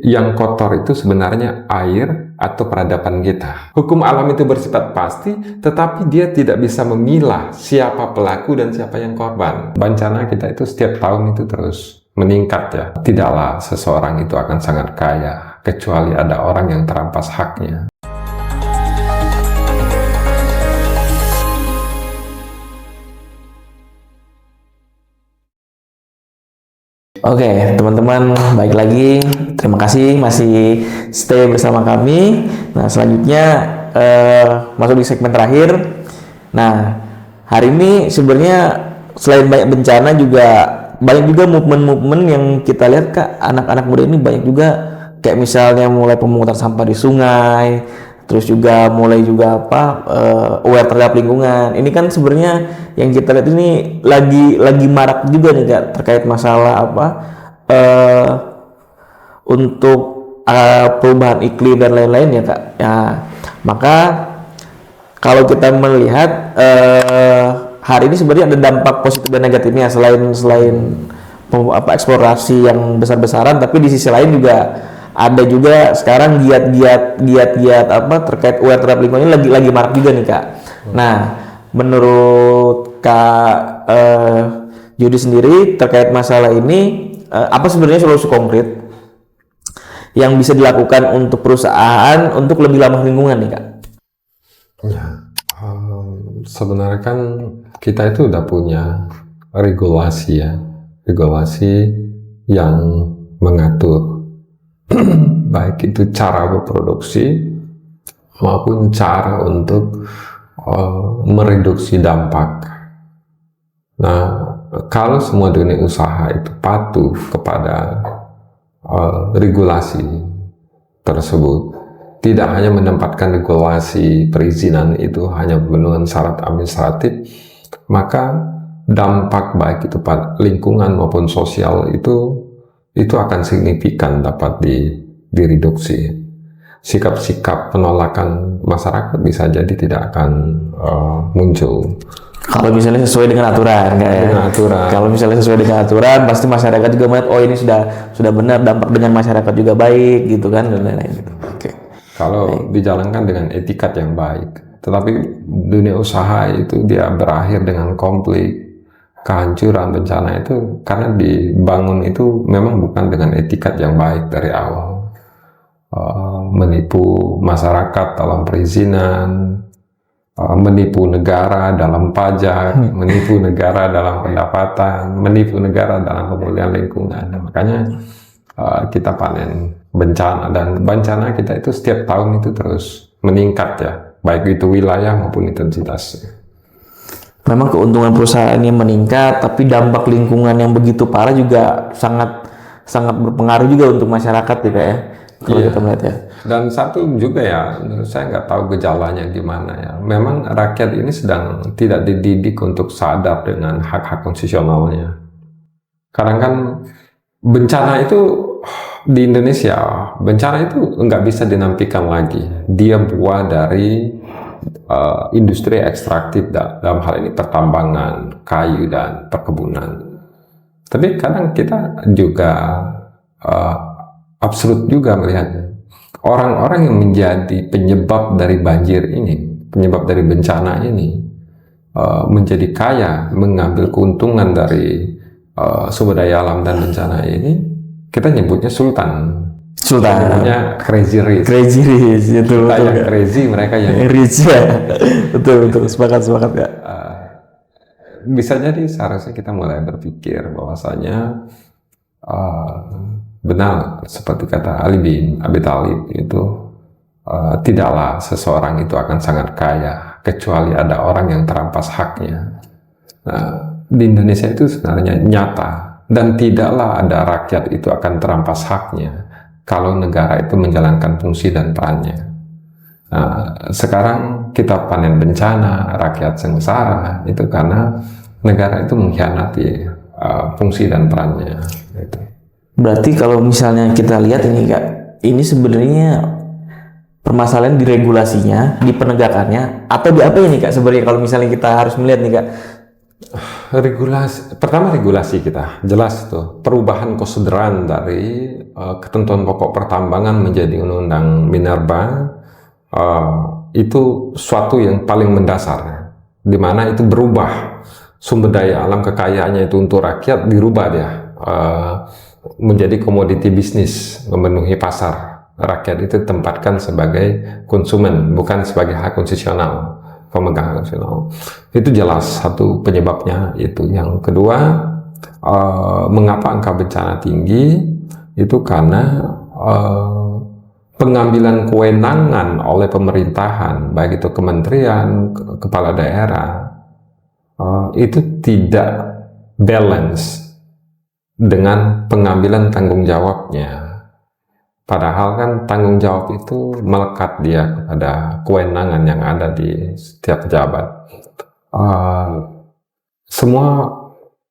Yang kotor itu sebenarnya air atau peradaban kita. Hukum alam itu bersifat pasti, tetapi dia tidak bisa memilah siapa pelaku dan siapa yang korban. Bencana kita itu setiap tahun itu terus meningkat ya. Tidaklah seseorang itu akan sangat kaya, kecuali ada orang yang terampas haknya. Oke, teman-teman, baik lagi. Terima kasih masih stay bersama kami. Nah, selanjutnya masuk di segmen terakhir. Nah, hari ini sebenarnya selain banyak bencana juga banyak juga movement-movement yang kita lihat, Kak. Anak-anak muda ini banyak juga, kayak misalnya mulai pemungutan sampah di sungai, terus juga mulai juga aware terhadap lingkungan. Ini kan sebenarnya yang kita lihat ini lagi marak juga nih, Kak, terkait masalah untuk perubahan iklim dan lain-lain ya, Kak. Ya, maka kalau kita melihat hari ini sebenarnya ada dampak positif dan negatifnya selain eksplorasi yang besar-besaran, tapi di sisi lain juga ada juga sekarang giat terkait aware terhadap lingkungan ini lagi marak juga nih, Kak. Nah, menurut Kak Jody sendiri terkait masalah ini, apa sebenarnya solusi konkret yang bisa dilakukan untuk perusahaan untuk lebih ramah lingkungan nih, Kak? Ya, sebenarnya kan kita itu udah punya regulasi yang mengatur baik itu cara berproduksi maupun cara untuk mereduksi dampak. Nah, kalau semua dunia usaha itu patuh kepada regulasi tersebut, tidak hanya menempatkan regulasi perizinan itu hanya dengan syarat administratif, maka dampak baik itu pada lingkungan maupun sosial itu akan signifikan dapat direduksi. Sikap-sikap penolakan masyarakat bisa jadi tidak akan muncul. Kalau misalnya sesuai dengan aturan, Kalau misalnya sesuai dengan aturan, pasti masyarakat juga melihat, oh ini sudah benar, dampak dengan masyarakat juga baik, gitu kan, dan lain-lain. Gitu. Oke. Kalau dijalankan dengan etikat yang baik, tetapi dunia usaha itu dia berakhir dengan konflik, kehancuran, bencana itu karena dibangun itu memang bukan dengan etikat yang baik dari awal. Menipu masyarakat dalam perizinan, menipu negara dalam pajak, menipu negara dalam pendapatan, menipu negara dalam pemulihan lingkungan. Makanya kita panen bencana, dan bencana kita itu setiap tahun itu terus meningkat ya, baik itu wilayah maupun intensitasnya. Memang keuntungan perusahaannya meningkat, tapi dampak lingkungan yang begitu parah juga sangat berpengaruh juga untuk masyarakat ya, Kak, ya. Kalau kita melihat ya. Dan satu juga ya, saya nggak tahu gejalanya gimana ya. Memang rakyat ini sedang tidak dididik untuk sadar dengan hak-hak konstitusionalnya. Kadang kan bencana itu di Indonesia, bencana itu nggak bisa dinampikan lagi. Dia buah dari industri ekstraktif dalam hal ini pertambangan, kayu dan perkebunan. Tapi kadang kita juga absurd juga melihatnya. Orang-orang yang menjadi penyebab dari banjir ini, penyebab dari bencana ini, menjadi kaya, mengambil keuntungan dari sumber daya alam dan bencana ini, kita nyebutnya sultan. Namanya crazy rich, betul, kita yang crazy, mereka yang rich ya. betul, sepakat Kak. Bisa jadi seharusnya kita mulai berpikir bahwasanya benar seperti kata Ali bin Abi Thalib itu, tidaklah seseorang itu akan sangat kaya kecuali ada orang yang terampas haknya. Di Indonesia itu sebenarnya nyata, dan tidaklah ada rakyat itu akan terampas haknya kalau negara itu menjalankan fungsi dan perannya. Sekarang kita panen bencana, rakyat sengsara, itu karena negara itu mengkhianati fungsi dan perannya. Gitu. Berarti kalau misalnya kita lihat ini, Kak, ini sebenarnya permasalahan di regulasinya, di penegakannya, atau di apa ini, Kak? Sebenarnya kalau misalnya kita harus melihat nih, Kak. Pertama regulasi kita, jelas itu perubahan konsideran dari ketentuan pokok pertambangan menjadi undang-undang Minerba, itu suatu yang paling mendasar, di mana itu berubah sumber daya alam kekayaannya itu untuk rakyat dirubah dia menjadi komoditi bisnis, memenuhi pasar. Rakyat itu ditempatkan sebagai konsumen, bukan sebagai hak konstitusional. Pemegang nasional itu jelas satu penyebabnya itu. Yang kedua, mengapa angka bencana tinggi itu karena pengambilan kewenangan oleh pemerintahan, baik itu kementerian, kepala daerah, itu tidak balance dengan pengambilan tanggung jawabnya. Padahal kan tanggung jawab itu melekat dia kepada kewenangan yang ada di setiap pejabat. Semua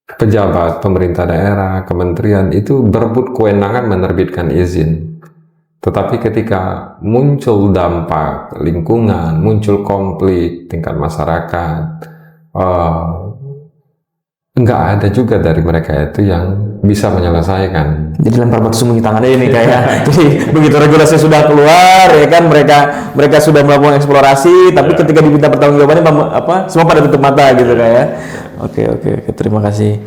pejabat, pemerintah daerah, kementerian itu berebut kewenangan menerbitkan izin. Tetapi ketika muncul dampak lingkungan, muncul konflik tingkat masyarakat, nggak ada juga dari mereka itu yang bisa menyelesaikan. Jadi lempar batu sembunyi tangan aja nih kayak. Jadi begitu regulasi sudah keluar ya kan, mereka sudah melakukan eksplorasi, tapi ketika diminta pertanggungjawabannya semua pada tutup mata gitu kayak. Oke, terima kasih.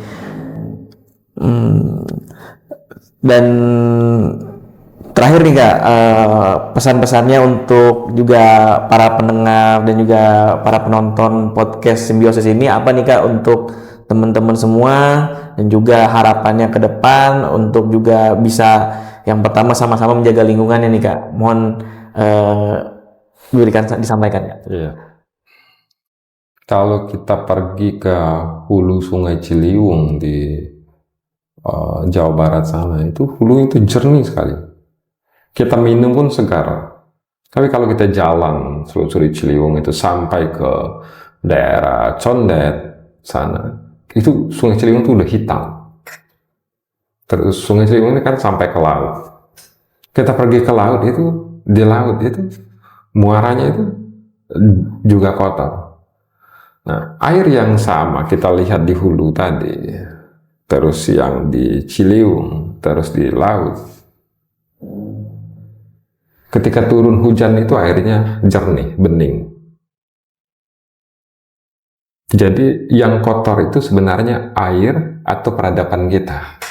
Dan terakhir nih Kak, pesan-pesannya untuk juga para pendengar dan juga para penonton podcast Simbiosis ini apa nih Kak untuk teman-teman semua, dan juga harapannya ke depan untuk juga bisa yang pertama sama-sama menjaga lingkungannya nih Kak. Mohon disampaikan ya. Iya. Kalau kita pergi ke hulu Sungai Ciliwung di Jawa Barat sana, itu hulu itu jernih sekali. Kita minum pun segar. Tapi kalau kita jalan selusuri Ciliwung itu sampai ke daerah Condet sana, itu Sungai Ciliwung itu udah hitam. Terus Sungai Ciliwung ini kan sampai ke laut. Kita pergi ke laut itu, di laut itu muaranya itu juga kotor. Nah, air yang sama kita lihat di hulu tadi, terus yang di Ciliwung, terus di laut. Ketika turun hujan itu airnya jernih, bening. Jadi yang kotor itu sebenarnya air atau peradaban kita.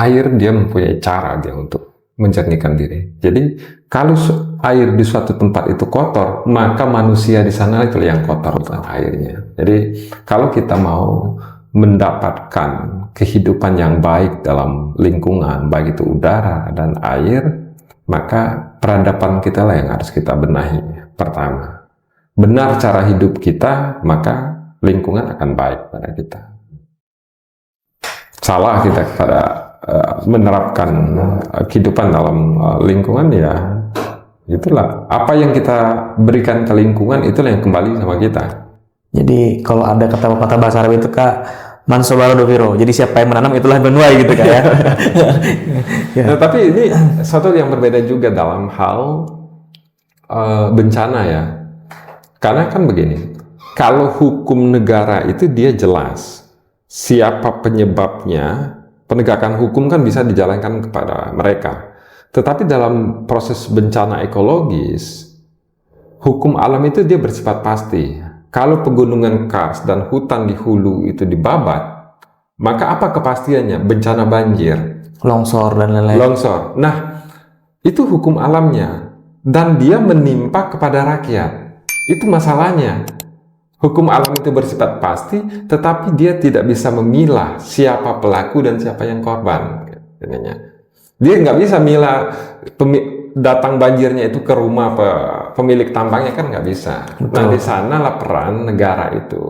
Air dia mempunyai cara dia untuk menjernihkan diri. Jadi kalau air di suatu tempat itu kotor, maka manusia di sana itu yang kotor bukan airnya. Jadi kalau kita mau mendapatkan kehidupan yang baik dalam lingkungan, baik itu udara dan air, maka peradaban kita lah yang harus kita benahi pertama. Benar cara hidup kita, maka lingkungan akan baik pada kita. Salah kita pada menerapkan kehidupan dalam lingkungan, ya itulah apa yang kita berikan ke lingkungan, itulah yang kembali sama kita. Jadi kalau ada kata-kata bahasa Arab itu Kak, man sobara doviro. Jadi siapa yang menanam itulah menuai gitu Kak ya. Ya. Nah, tapi ini satu yang berbeda juga dalam hal bencana ya. Karena kan begini, kalau hukum negara itu dia jelas, siapa penyebabnya, penegakan hukum kan bisa dijalankan kepada mereka. Tetapi dalam proses bencana ekologis, hukum alam itu dia bersifat pasti. Kalau pegunungan Kars dan hutan di hulu itu dibabat, maka apa kepastiannya? Bencana banjir, longsor dan lain-lain. Longsor. Nah, itu hukum alamnya, dan dia menimpa kepada rakyat. Itu masalahnya. Hukum alam itu bersifat pasti, tetapi dia tidak bisa memilah siapa pelaku dan siapa yang korban. Dia nggak bisa milah datang banjirnya itu ke rumah pemilik tambangnya, kan nggak bisa. Betul. Nah, di sanalah peran negara itu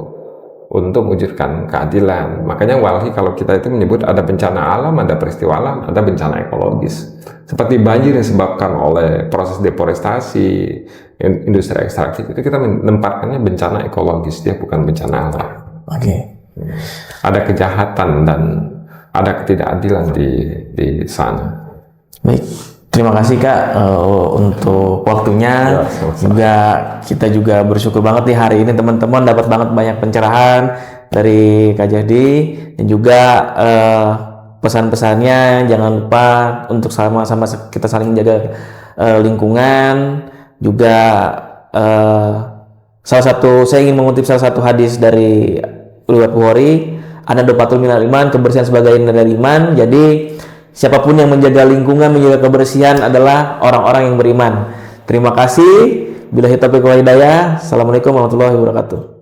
untuk mewujudkan keadilan. Makanya walhi kalau kita itu menyebut ada bencana alam, ada peristiwa alam, ada bencana ekologis. Seperti banjir yang disebabkan oleh proses deforestasi, industri ekstraktif, itu kita menempatkannya bencana ekologis, dia bukan bencana alam. Oke. Ada kejahatan dan ada ketidakadilan di sana. Baik, Terima kasih Kak untuk waktunya. Ya, sama-sama. Juga kita juga bersyukur banget nih hari ini teman-teman dapat banget banyak pencerahan dari Kak Jahdi, dan juga pesan-pesannya jangan lupa untuk sama-sama kita saling menjaga lingkungan. Juga saya ingin mengutip salah satu hadis dari Uluwat Bukhari, An-nadhafatul minal iman, kebersihan sebagai dari iman. Jadi siapapun yang menjaga lingkungan, menjaga kebersihan adalah orang-orang yang beriman. Terima kasih. Billahi taufiq wal hidayah. Assalamualaikum warahmatullahi wabarakatuh.